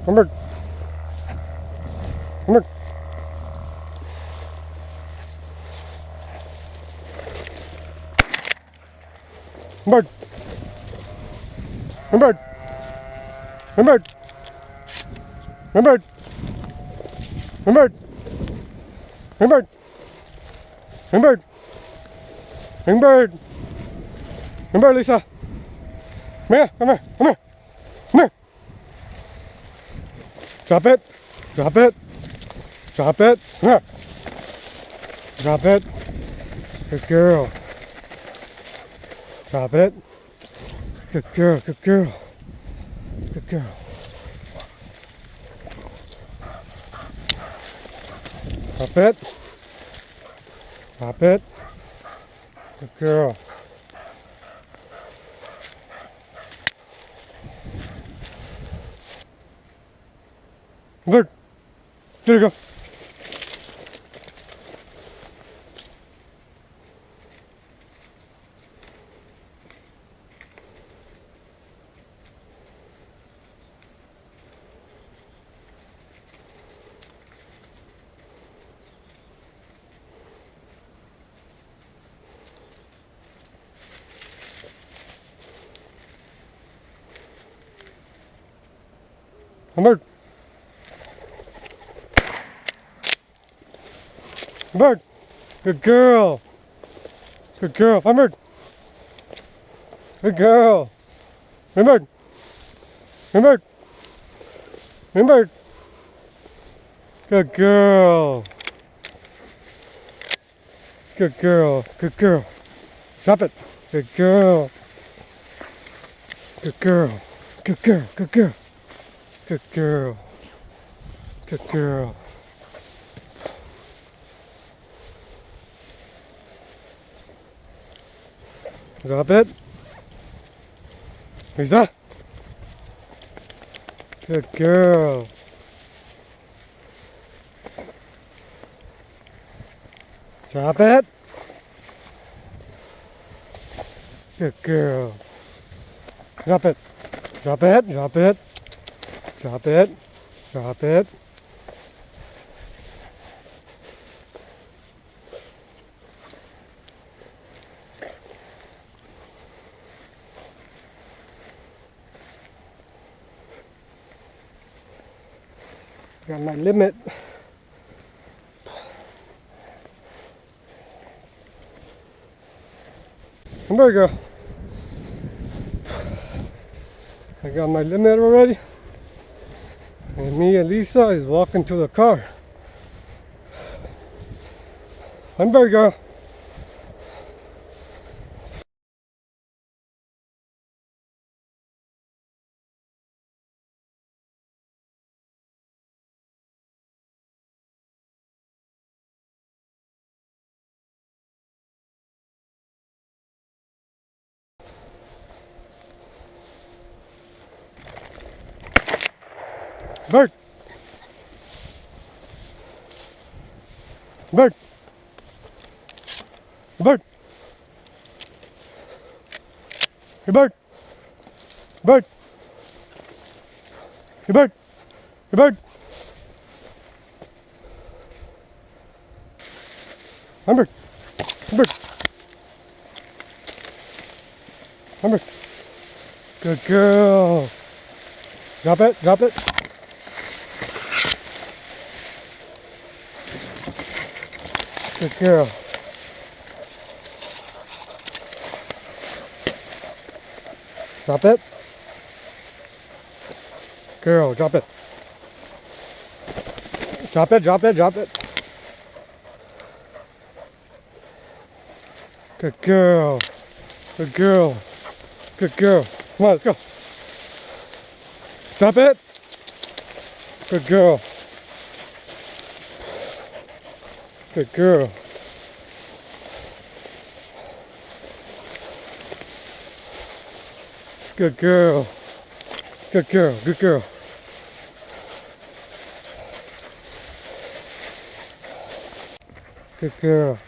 Humbert. Humbert. Humbert. Humbert. Humbert. Humbert. Humbert. Humbert. Humbert. Humbert. Humbert, Lisa. Come here, come here, come here. Come here. Drop it. Drop it. Drop it. Come here. Drop it. Good girl. Drop it. Good girl, good girl. Good girl. Drop it. Drop it. Good girl. Good. There you go. Humbert. Humbert. Good girl. Good girl. Humbert. Good girl. Humbert. Humbert. Humbert. Good girl. Good girl. Good girl. Drop it. Good girl. Good girl. Good girl. Good girl. Good girl. Good girl. Drop it. Lisa. Good girl. Drop it. Good girl. Drop it. Drop it. Drop it. Drop it. Drop it. Got my limit. And there you go. I got my limit already. And me and Lisa is walking to the car. And there you go. Bert. Bert. Bert. Hey Bert. Bert. Hey Bert. Hey Bert. Humbert. Humbert. Humbert. Good girl. Drop it. Drop it. Good girl. Drop it. Girl, drop it. Drop it, drop it, drop it. Good girl. Good girl. Good girl. Come on, let's go. Drop it. Good girl. Good girl. Good girl. Good girl. Good girl. Good girl.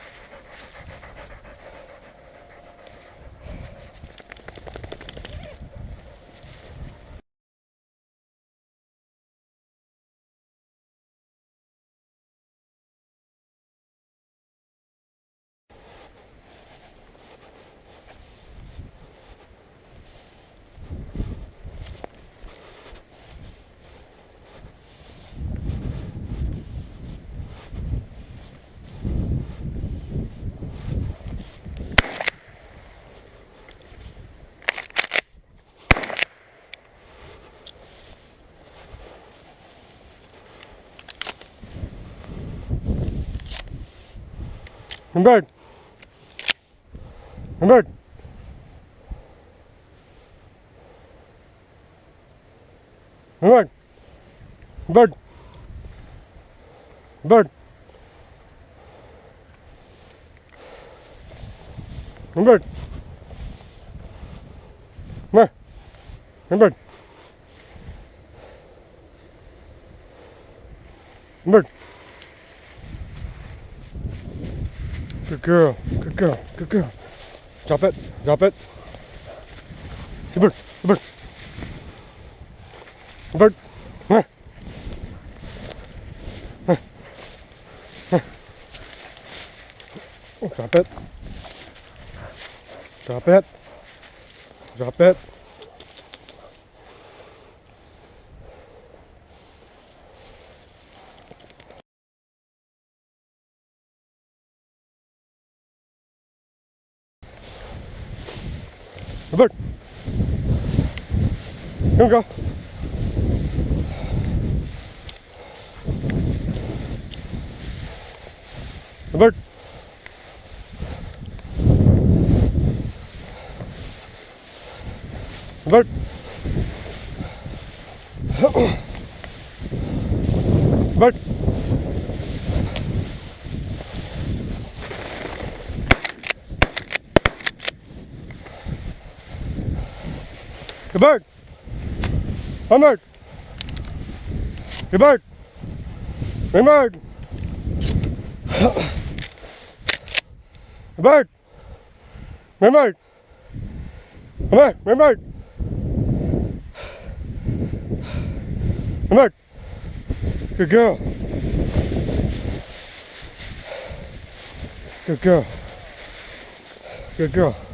Bird. Bird. Bird. Bird. Bird. Bird. Bird. Bird. Bird. Good girl. Good girl. Good girl. Drop it. Drop it. Good bird. Good bird. Good bird. Come here. Drop it. Drop it. Drop it. Good bird. Here we go. Good bird. Good bird. Bird. Good bird. One bird. Good bird. Good bird. Good bird. Good bird. Come here. Good bird. Come here. Good girl. Good girl. Good girl.